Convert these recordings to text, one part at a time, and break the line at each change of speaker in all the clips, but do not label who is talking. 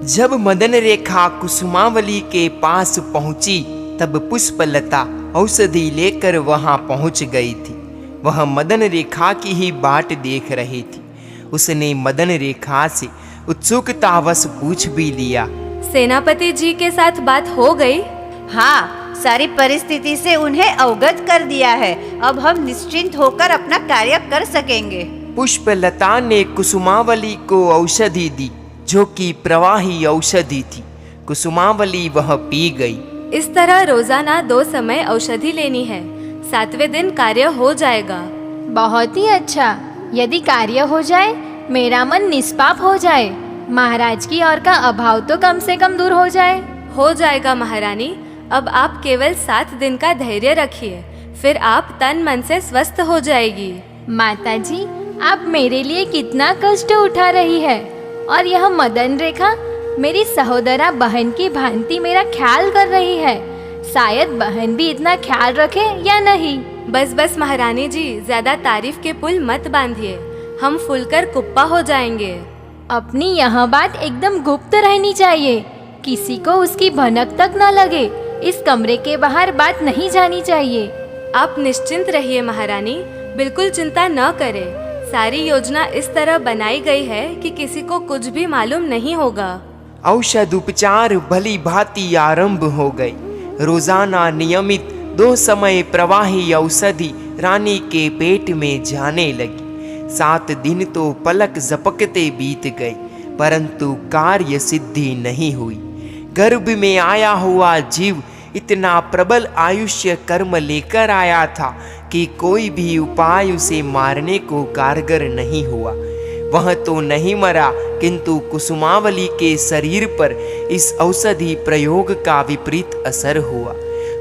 जब मदन रेखा कुसुमावली के पास पहुंची तब पुष्पलता औषधि लेकर वहां पहुंच गई थी। वह मदन रेखा की ही बाट देख रही थी। उसने मदन रेखा से उत्सुकतावश पूछ भी लिया,
सेनापति जी के साथ बात हो गई?
हाँ, सारी परिस्थिति से उन्हें अवगत कर दिया है। अब हम निश्चिंत होकर अपना कार्य कर सकेंगे।
पुष्पलता ने कुसुमावली को औषधि दी, जो कि प्रवाही औषधि थी। कुसुमावली वह पी गई।
इस तरह रोजाना 2 समय औषधि लेनी है। 7वें दिन कार्य हो जाएगा।
बहुत ही अच्छा। यदि कार्य हो जाए, मेरा मन निष्पाप हो जाए, महाराज की और का अभाव तो कम से कम दूर हो जाए।
हो जाएगा महारानी। अब आप केवल 7 दिन का धैर्य रखिए, फिर आप तन मन से स्वस्थ हो जाएगी।
माताजी, आप मेरे लिए कितना कष्ट उठा रही है, और यह मदन रेखा मेरी सहोदरा बहन की भांति मेरा ख्याल कर रही है। शायद बहन भी इतना ख्याल रखे या नहीं।
बस बस महारानी जी, ज्यादा तारीफ के पुल मत बांधिए, हम फूलकर कुप्पा हो जाएंगे।
अपनी यह बात एकदम गुप्त रहनी चाहिए, किसी को उसकी भनक तक न लगे। इस कमरे के बाहर बात नहीं जानी चाहिए।
आप निश्चिंत रहिए महारानी, बिल्कुल चिंता न करें। सारी योजना इस तरह बनाई गई है कि किसी को कुछ भी मालूम नहीं होगा।
औषध उपचार भली भांति आरंभ हो गए। रोजाना नियमित 2 समय प्रवाही औषधि रानी के पेट में जाने लगी। 7 दिन तो पलक झपकते बीत गए, परंतु कार्य सिद्धि नहीं हुई। गर्भ में आया हुआ जीव इतना प्रबल आयुष्य कर्म लेकर आया था कि कोई भी उपाय उसे मारने को कारगर नहीं हुआ। वह तो नहीं मरा, किंतु कुसुमावली के शरीर पर इस औषधि प्रयोग का विपरीत असर हुआ।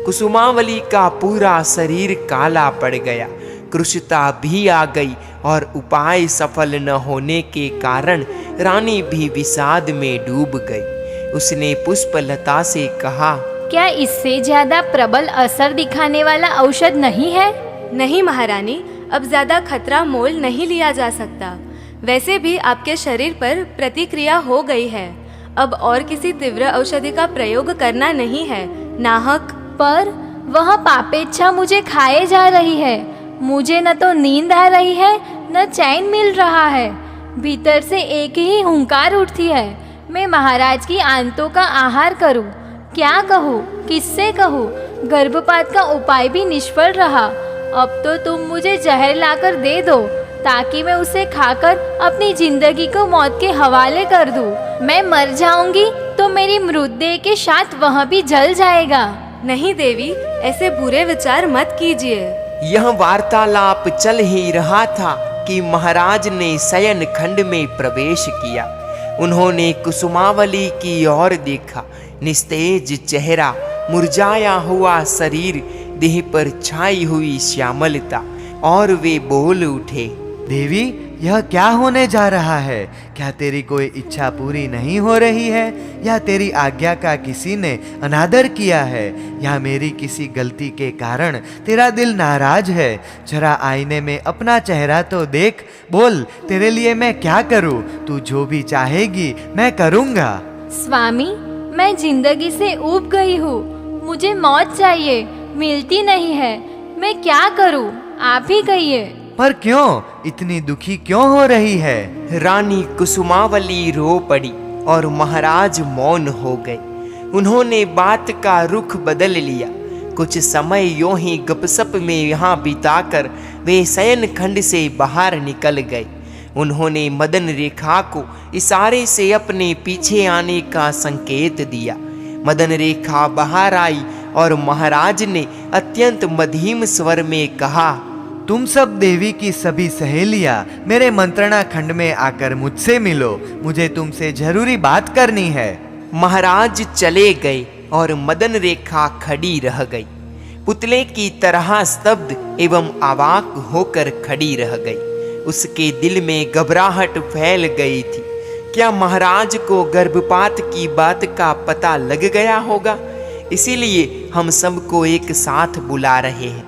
कुसुमावली का पूरा शरीर काला पड़ गया, कृशता भी आ गई और उपाय सफल न होने के कारण रानी भी विषाद में डूब गई। उसने पुष्पलता से कहा,
क्या इससे ज्यादा प्रबल असर दिखाने वाला औषध नहीं है?
नहीं महारानी, अब ज्यादा खतरा मोल नहीं लिया जा सकता। वैसे भी आपके शरीर पर प्रतिक्रिया हो गई है। अब और किसी तीव्र औषधि का प्रयोग करना नहीं है, नाहक।
पर वह पापेच्छा मुझे खाए जा रही है। मुझे न तो नींद आ रही है, न चैन मिल रहा है। भीतर से एक ही हुंकार उठती है, मैं महाराज की आंतों का आहार करूं। क्या कहूँ, किससे कहूँ? गर्भपात का उपाय भी निष्फल रहा। अब तो तुम मुझे जहर लाकर दे दो, ताकि मैं उसे खाकर अपनी जिंदगी को मौत के हवाले कर दूं। मैं मर जाऊंगी तो मेरी मृतदेह के साथ वह भी जल जाएगा।
नहीं देवी, ऐसे बुरे विचार मत कीजिए।
यह वार्तालाप चल ही रहा था कि महाराज ने शयन खंड में प्रवेश किया। उन्होंने कुसुमावली की ओर देखा। निस्तेज चेहरा, मुरझाया हुआ शरीर, देह पर छाई हुई श्यामलता, और वे बोल उठे,
देवी, यह क्या होने जा रहा है? क्या तेरी कोई इच्छा पूरी नहीं हो रही है, या तेरी आज्ञा का किसी ने अनादर किया है, या मेरी किसी गलती के कारण तेरा दिल नाराज है? जरा आईने में अपना चेहरा तो देख। बोल, तेरे लिए मैं क्या करूं? तू जो भी चाहेगी मैं करूंगा।
स्वामी, मैं जिंदगी से ऊब गई हूँ। मुझे मौत चाहिए, मिलती नहीं है। मैं क्या करूँ? आप ही कहिए।
पर क्यों? इतनी दुखी क्यों हो रही है?
रानी कुसुमावली रो पड़ी और महाराज मौन हो गए। उन्होंने बात का रुख बदल लिया। कुछ समय यूं ही गपसप में यहाँ बिताकर वे शयन खंड से बाहर निकल गए। उन्होंने मदन रेखा को इशारे से अपने पीछे आने का संकेत दिया। मदन रेखा बाहर आई और महाराज ने अत्यंत मधीम स्वर में कहा,
तुम सब देवी की सभी सहेलियां मेरे मंत्रणा खंड में आकर मुझसे मिलो। मुझे तुमसे जरूरी बात करनी है।
महाराज चले गए और मदन रेखा खड़ी रह गई, पुतले की तरह स्तब्ध एवं अवाक होकर खड़ी रह गई। उसके दिल में घबराहट फैल गई थी। क्या महाराज को गर्भपात की बात का पता लग गया होगा? इसीलिए हम सबको एक साथ बुला रहे हैं।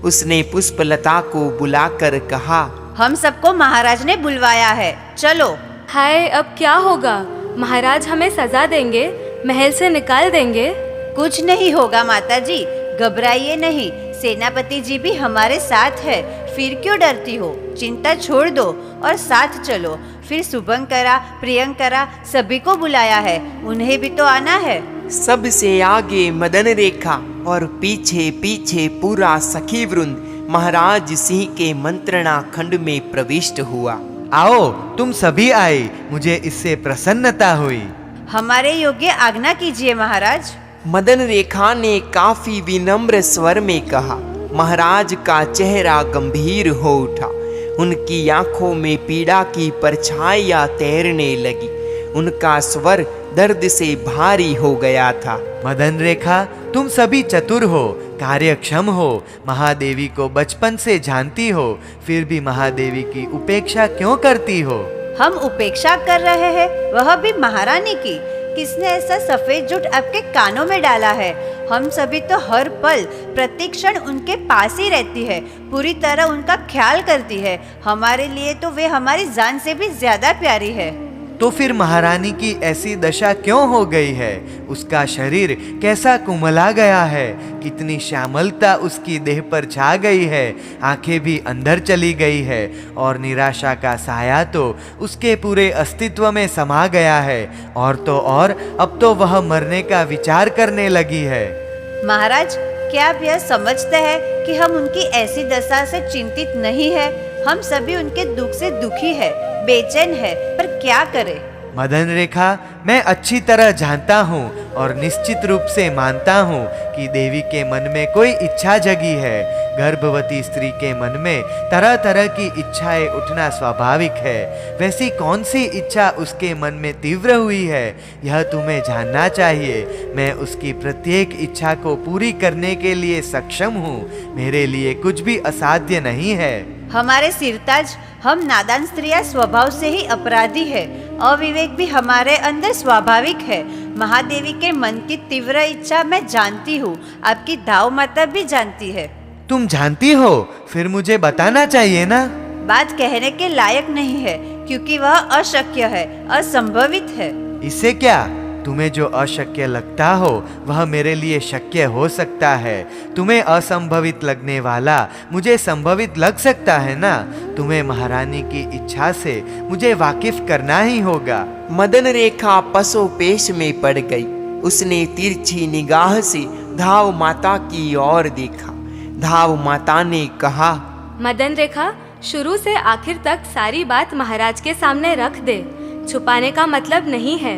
उसने पुष्पलता को बुलाकर कहा,
हम सबको महाराज ने बुलवाया है, चलो।
हाय, अब क्या होगा? महाराज हमें सजा देंगे, महल से निकाल देंगे?
कुछ नहीं होगा माता जी, घबराइए नहीं। सेनापति जी भी हमारे साथ है, फिर क्यों डरती हो? चिंता छोड़ दो और साथ चलो। फिर शुभंकरा, प्रियंकरा सभी को बुलाया है, उन्हें भी तो आना है।
सबसे आगे मदन रेखा और पीछे पीछे पूरा सखी वृंद महाराज सिंह के मंत्रणा खंड में प्रविष्ट हुआ।
आओ, तुम सभी आए, मुझे इससे प्रसन्नता हुई।
हमारे योग्य आज्ञा कीजिए महाराज।
मदन रेखा ने काफी विनम्र स्वर में कहा। महाराज का चेहरा गंभीर हो उठा, उनकी आंखों में पीड़ा की परछाइयां तैरने लगी, उनका स्वर दर्द से भारी हो गया था।
मदन रेखा, तुम सभी चतुर हो, कार्यक्षम हो, महादेवी को बचपन से जानती हो, फिर भी महादेवी की उपेक्षा क्यों करती हो?
हम उपेक्षा कर रहे हैं, वह भी महारानी की? किसने ऐसा सफेद झूठ आपके कानों में डाला है? हम सभी तो हर पल प्रति क्षण उनके पास ही रहती है, पूरी तरह उनका ख्याल करती है। हमारे लिए तो वे हमारी जान से भी ज्यादा प्यारी है।
तो फिर महारानी की ऐसी दशा क्यों हो गई है? उसका शरीर कैसा कुमला गया है, कितनी श्यामलता उसकी देह पर छा गई है, आंखें भी अंदर चली गई है और निराशा का साया तो उसके पूरे अस्तित्व में समा गया है। और तो और अब तो वह मरने का विचार करने लगी है।
महाराज, क्या आप यह समझते हैं कि हम उनकी ऐसी दशा से चिंतित नहीं है? हम सभी उनके दुख से दुखी है, बेचैन है, पर क्या करें?
मदन रेखा, मैं अच्छी तरह जानता हूँ और निश्चित रूप से मानता हूँ कि देवी के मन में कोई इच्छा जगी है। गर्भवती स्त्री के मन में तरह तरह की इच्छाएं उठना स्वाभाविक है। वैसी कौन सी इच्छा उसके मन में तीव्र हुई है, यह तुम्हें जानना चाहिए। मैं उसकी प्रत्येक इच्छा को पूरी करने के लिए सक्षम हूँ। मेरे लिए कुछ भी असाध्य नहीं है।
हमारे सिरताज, हम नादान स्त्रियां स्वभाव से ही अपराधी है। अविवेक भी हमारे अंदर स्वाभाविक है। महादेवी के मन की तीव्र इच्छा मैं जानती हूँ, आपकी दाव माता भी जानती है।
तुम जानती हो? फिर मुझे बताना चाहिए ना।
बात कहने के लायक नहीं है, क्योंकि वह अशक्य है, असंभवित है।
इससे क्या? तुम्हें जो अशक्य लगता हो वह मेरे लिए शक्य हो सकता है। तुम्हें असंभवित लगने वाला मुझे संभवित लग सकता है ना। तुम्हें महारानी की इच्छा से मुझे वाकिफ करना ही होगा।
मदन रेखा पसोपेश में पड़ गई। उसने तिरछी निगाह से धाव माता की ओर देखा। धाव माता ने कहा,
मदन रेखा, शुरू से आखिर तक सारी बात महाराज के सामने रख दे। छुपाने का मतलब नहीं है।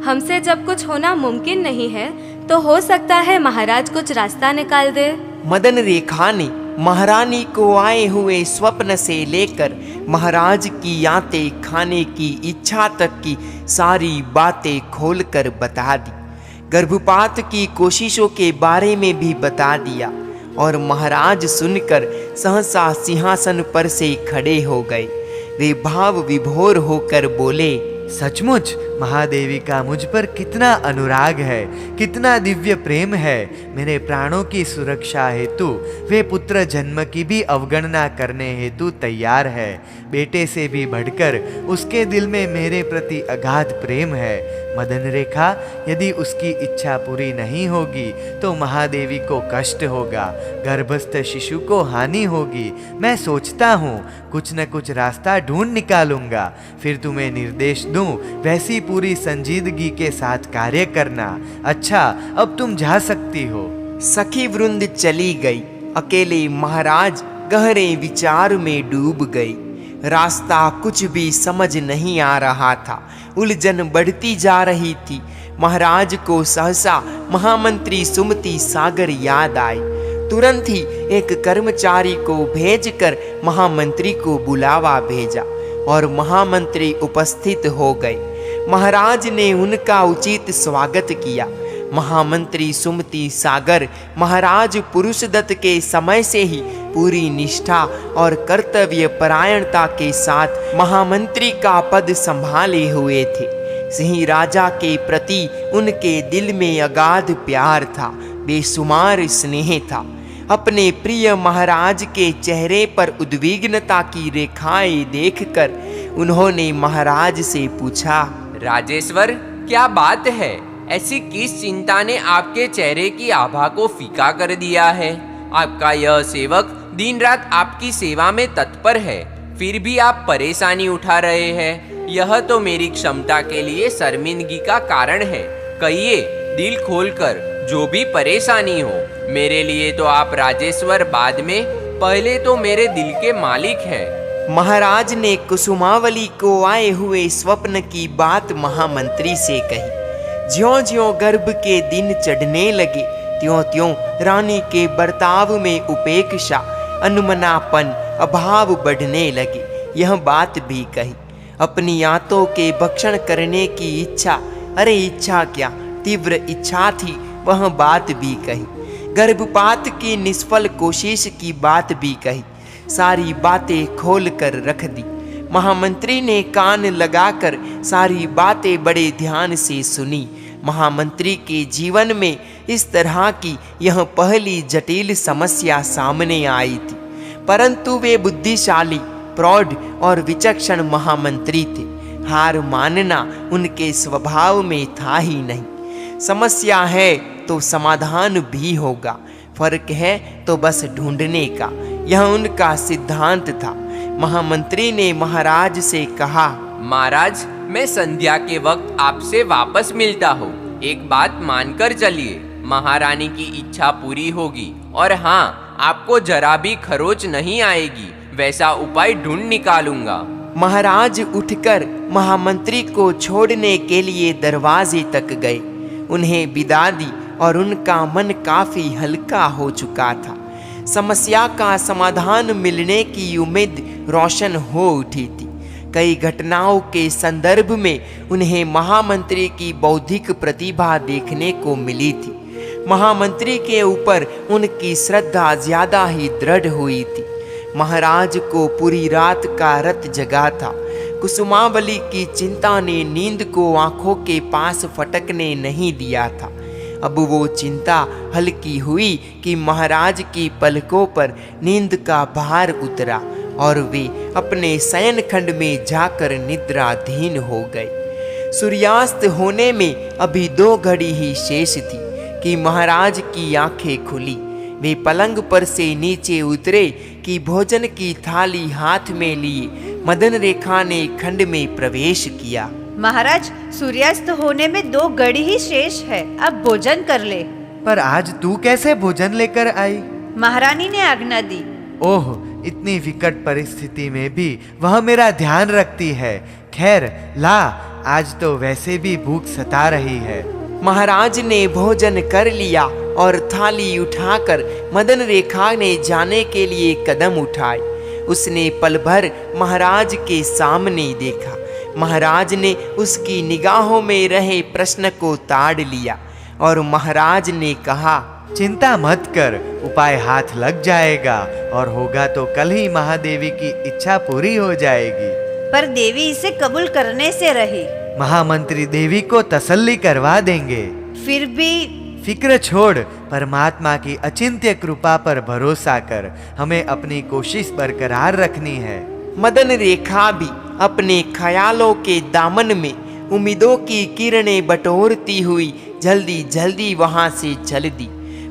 हमसे जब कुछ होना मुमकिन नहीं है तो हो सकता है महाराज कुछ रास्ता निकाल दे।
मदन रेखा ने महारानी को आए हुए स्वप्न से लेकर महाराज की आंतें खाने की इच्छा तक की सारी बातें खोलकर बता दी। गर्भपात की कोशिशों के बारे में भी बता दिया और महाराज सुनकर सहसा सिंहासन पर से खड़े हो गए। वे भाव विभोर होकर बोले,
सचमुच महादेवी का मुझ पर कितना अनुराग है, कितना दिव्य प्रेम है। मेरे प्राणों की सुरक्षा हेतु वे पुत्र जन्म की भी अवगणना करने हेतु तैयार है। बेटे से भी बढ़कर उसके दिल में मेरे प्रति अगाध प्रेम है। मदन रेखा, यदि उसकी इच्छा पूरी नहीं होगी तो महादेवी को कष्ट होगा, गर्भस्थ शिशु को हानि होगी। मैं सोचता हूँ कुछ न कुछ रास्ता ढूंढ निकालूंगा, फिर तुम्हें निर्देश दूं वैसी पूरी संजीदगी के साथ कार्य करना। अच्छा, अब तुम जा सकती हो।
सखी वृंद चली गई। अकेले महाराज गहरे विचार में डूब गए। रास्ता कुछ भी समझ नहीं आ रहा था, उलझन बढ़ती जा रही थी। महाराज को सहसा महामंत्री सुमति सागर याद आए। तुरंत ही एक कर्मचारी को भेजकर महामंत्री को बुलावा भेजा और महामंत्री उपस्थित हो गए। महाराज ने उनका उचित स्वागत किया। महामंत्री सुमति सागर महाराज पुरुषदत्त के समय से ही पूरी निष्ठा और कर्तव्य परायणता के साथ महामंत्री का पद संभाले हुए थे। सिंह राजा के प्रति उनके दिल में अगाध प्यार था, बेशुमार स्नेह था। अपने प्रिय महाराज के चेहरे पर उद्विग्नता की रेखाएं देखकर उन्होंने महाराज से पूछा,
राजेश्वर, क्या बात है? ऐसी किस चिंता ने आपके चेहरे की आभा को फीका कर दिया है? आपका यह सेवक दिन रात आपकी सेवा में तत्पर है, फिर भी आप परेशानी उठा रहे हैं। यह तो मेरी क्षमता के लिए शर्मिंदगी का कारण है। कहिए दिल खोलकर, जो भी परेशानी हो। मेरे लिए तो आप राजेश्वर बाद में, पहले तो मेरे दिल के मालिक हैं।
महाराज ने कुसुमावली को आए हुए स्वप्न की बात महामंत्री से कही। ज्यों ज्यों गर्भ के दिन चढ़ने लगे, त्यों त्यों रानी के बर्ताव में उपेक्षा, अनमनापन, अभाव बढ़ने लगे। यह बात भी कही, अपनी आंतों के भक्षण करने की इच्छा, अरे इच्छा क्या, तीव्र इच्छा थी, वह बात भी कही। गर्भपात की निष्फल कोशिश की बात भी कही। सारी बातें खोल कर रख दी। महामंत्री ने कान लगाकर सारी बातें बड़े ध्यान से सुनी। महामंत्री के जीवन में इस तरह की यह पहली जटिल समस्या सामने आई थी, परंतु वे बुद्धिशाली, प्रौढ़ और विचक्षण महामंत्री थे। हार मानना उनके स्वभाव में था ही नहीं। समस्या है तो समाधान भी होगा, फर्क है तो बस ढूंढने का, यह उनका सिद्धांत था। महामंत्री ने महाराज से कहा,
महाराज, मैं संध्या के वक्त आपसे वापस मिलता हूँ। एक बात मानकर चलिए, महारानी की इच्छा पूरी होगी, और हाँ, आपको जरा भी खरोच नहीं आएगी, वैसा उपाय ढूंढ निकालूंगा।
महाराज उठकर महामंत्री को छोड़ने के लिए दरवाजे तक गए। उन्हें विदा दी और उनका मन काफी हल्का हो चुका था। समस्या का समाधान मिलने की उम्मीद रोशन हो उठी थी। कई घटनाओं के संदर्भ में उन्हें महामंत्री की बौद्धिक प्रतिभा देखने को मिली थी। महामंत्री के ऊपर उनकी श्रद्धा ज्यादा ही दृढ़ हुई थी। महाराज को पूरी रात का रत जगा था। कुसुमावली की चिंता ने नींद को आंखों के पास फटकने नहीं दिया था। अब वो चिंता हल्की हुई कि महाराज की पलकों पर नींद का भार उतरा और वे अपने शयन खंड में जाकर निद्राधीन हो गए। सूर्यास्त होने में अभी 2 घड़ी ही शेष थी कि महाराज की आंखें खुली। वे पलंग पर से नीचे उतरे कि भोजन की थाली हाथ में लिए मदन रेखा ने खंड में प्रवेश किया।
महाराज, सूर्यास्त होने में 2 घड़ी ही शेष है, अब भोजन कर ले।
पर आज तू कैसे भोजन लेकर आई?
महारानी ने आज्ञा दी।
ओह, इतनी विकट परिस्थिति में भी वह मेरा ध्यान रखती है। खैर ला, आज तो वैसे भी भूख सता रही है।
महाराज ने भोजन कर लिया और थाली उठाकर मदन रेखा ने जाने के लिए कदम उठाए। उसने पल भर महाराज के सामने देखा। महाराज ने उसकी निगाहों में रहे प्रश्न को ताड़ लिया और महाराज ने कहा,
चिंता मत कर, उपाय हाथ लग जाएगा और होगा तो कल ही महादेवी की इच्छा पूरी हो जाएगी।
पर देवी इसे कबूल करने से रही।
महामंत्री देवी को तसल्ली करवा देंगे।
फिर भी
फिक्र छोड़, परमात्मा की अचिंत्य कृपा पर भरोसा कर। हमें अपनी कोशिश बरकरार रखनी है।
मदन रेखा भी अपने ख्यालों के दामन में उम्मीदों की किरणें बटोरती हुई जल्दी जल्दी वहां से चल दी।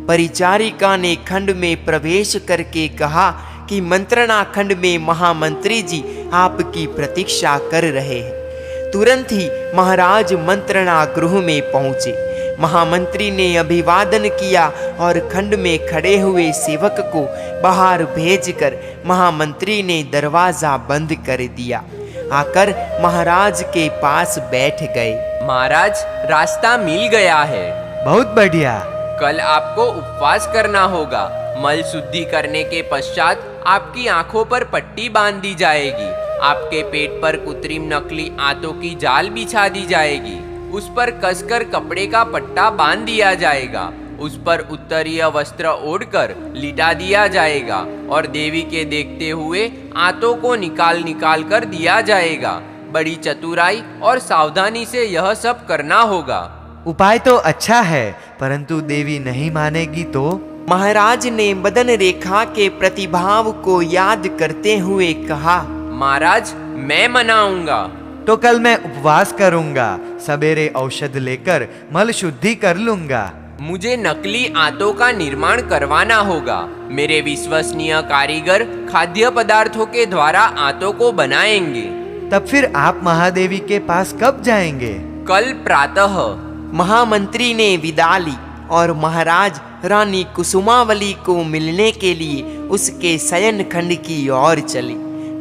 परिचारिका ने खंड में प्रवेश करके कहा कि मंत्रणा खंड में महामंत्री जी आपकी प्रतीक्षा कर रहे हैं। तुरंत ही महाराज मंत्रणा गृह में पहुंचे। महामंत्री ने अभिवादन किया और खंड में खड़े हुए सेवक को बाहर भेजकर महामंत्री ने दरवाजा बंद कर दिया। आकर महाराज के पास बैठ गए।
महाराज, रास्ता मिल गया है।
बहुत बढ़िया।
कल आपको उपवास करना होगा। मल शुद्धि करने के पश्चात आपकी आंखों पर पट्टी बांध दी जाएगी। आपके पेट पर कृत्रिम नकली आंतों की जाल बिछा दी जाएगी। उस पर कसकर कपड़े का पट्टा बांध दिया जाएगा। उस पर उत्तरीय वस्त्र ओढ़कर लिटा दिया जाएगा और देवी के देखते हुए आंतों को निकाल निकाल कर दिया जाएगा। बड़ी चतुराई और सावधानी से यह सब करना होगा।
उपाय तो अच्छा है, परंतु देवी नहीं मानेगी तो?
महाराज ने मदन रेखा के प्रतिभाव को याद करते हुए कहा,
महाराज, मैं मनाऊंगा।
तो कल मैं उपवास करूंगा, सवेरे औषध लेकर मल शुद्धि कर लूंगा।
मुझे नकली आंतों का निर्माण करवाना होगा। मेरे विश्वसनीय कारीगर खाद्य पदार्थों के द्वारा आंतों को बनाएंगे।
तब फिर आप महादेवी के पास कब जाएंगे?
कल प्रातः।
महामंत्री ने विदा ली और महाराज रानी कुसुमावली को मिलने के लिए उसके शयन खंड की ओर चले।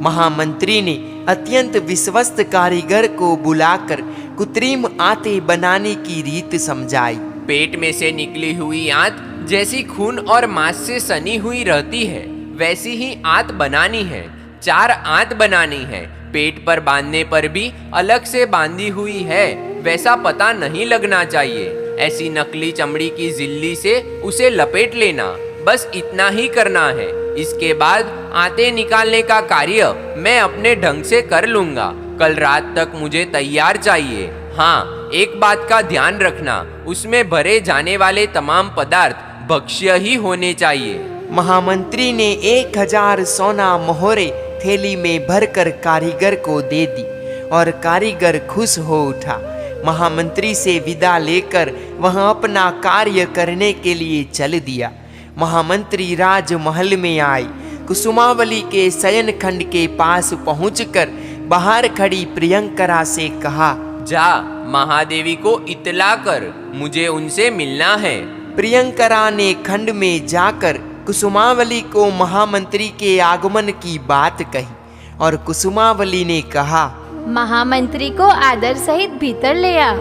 महामंत्री ने अत्यंत विश्वस्त कारीगर को बुलाकर कृत्रिम आंतें बनाने की रीत समझाई।
पेट में से निकली हुई आंत जैसी खून और मांस से सनी हुई रहती है, वैसी ही आंत बनानी है। 4 आंत बनानी है। पेट पर बांधने पर भी अलग से बांधी हुई है, वैसा पता नहीं लगना चाहिए। ऐसी नकली चमड़ी की झिल्ली से उसे लपेट लेना, बस इतना ही करना है। इसके बाद आंतें निकालने का कार्य मैं अपने ढंग से कर लूंगा। कल रात तक मुझे तैयार चाहिए। हाँ, एक बात का ध्यान रखना, उसमें भरे जाने वाले तमाम पदार्थ भक्ष्य ही होने चाहिए।
महामंत्री ने 1000 सोना मोहरे थैली में भरकर कारीगर को दे दी और कारीगर खुश हो उठा। महामंत्री से विदा लेकर वह अपना कार्य करने के लिए चल दिया। महामंत्री राजमहल में आई। कुसुमावली के शयन खंड के पास पहुंचकर बाहर खड़ी प्रियंकरा से कहा,
जा महादेवी को इतला कर, मुझे उनसे मिलना है।
प्रियंकरा ने खंड में जाकर कुसुमावली को महामंत्री के आगमन की बात कही और कुसुमावली ने कहा,
महामंत्री को आदर सहित भीतर ले आ।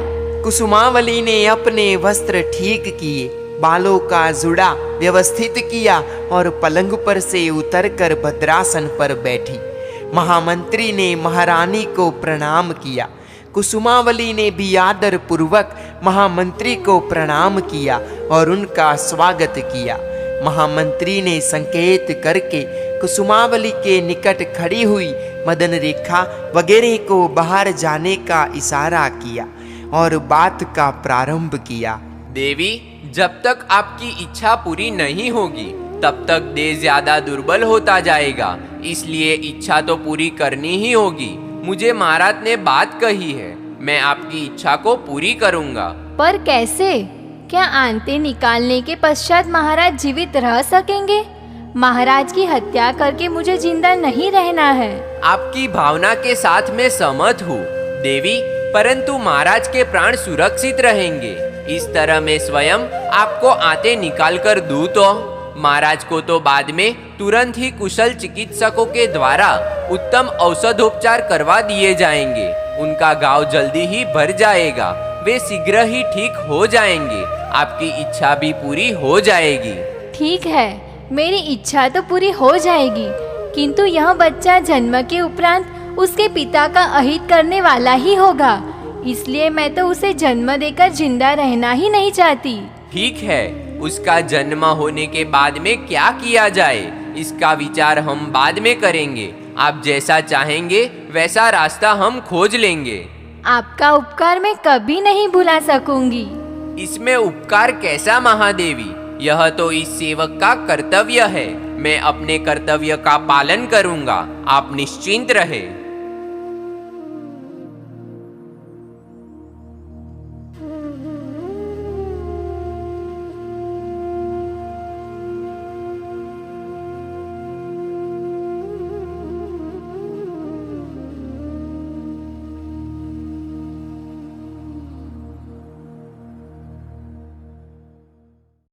कुसुमावली ने अपने वस्त्र ठीक किए, बालों का जुड़ा व्यवस्थित किया और पलंग पर से उतरकर भद्रासन पर बैठी। महामंत्री ने महारानी को प्रणाम किया। कुसुमावली ने भी आदर पूर्वक महामंत्री को प्रणाम किया और उनका स्वागत किया। महामंत्री ने संकेत करके कुसुमावली के निकट खड़ी हुई मदन रेखा वगैरह को बाहर जाने का इशारा किया और बात का प्रारंभ किया।
देवी, जब तक आपकी इच्छा पूरी नहीं होगी तब तक देह ज्यादा दुर्बल होता जाएगा, इसलिए इच्छा तो पूरी करनी ही होगी। मुझे महाराज ने बात कही है, मैं आपकी इच्छा को पूरी करूंगा।
पर कैसे? क्या आंतें निकालने के पश्चात महाराज जीवित रह सकेंगे? महाराज की हत्या करके मुझे जिंदा नहीं रहना है।
आपकी भावना के साथ मैं सहमत हूँ देवी, परंतु महाराज के प्राण सुरक्षित रहेंगे। इस तरह मैं स्वयं आपको आंतें निकाल कर दूं तो महाराज को तो बाद में तुरंत ही कुशल चिकित्सकों के द्वारा उत्तम औषधोपचार करवा दिए जाएंगे। उनका घाव जल्दी ही भर जाएगा, वे शीघ्र ही ठीक हो जाएंगे। आपकी इच्छा भी पूरी हो जाएगी।
ठीक है, मेरी इच्छा तो पूरी हो जाएगी, किंतु यह बच्चा जन्म के उपरांत उसके पिता का अहित करने वाला ही होगा, इसलिए मैं तो उसे जन्म देकर जिंदा रहना ही नहीं चाहती।
ठीक है, उसका जन्म होने के बाद में क्या किया जाए, इसका विचार हम बाद में करेंगे। आप जैसा चाहेंगे वैसा रास्ता हम खोज लेंगे।
आपका उपकार मैं कभी नहीं भुला सकूंगी।
इसमें उपकार कैसा महादेवी, यह तो इस सेवक का कर्तव्य है। मैं अपने कर्तव्य का पालन करूंगा, आप निश्चिंत रहे।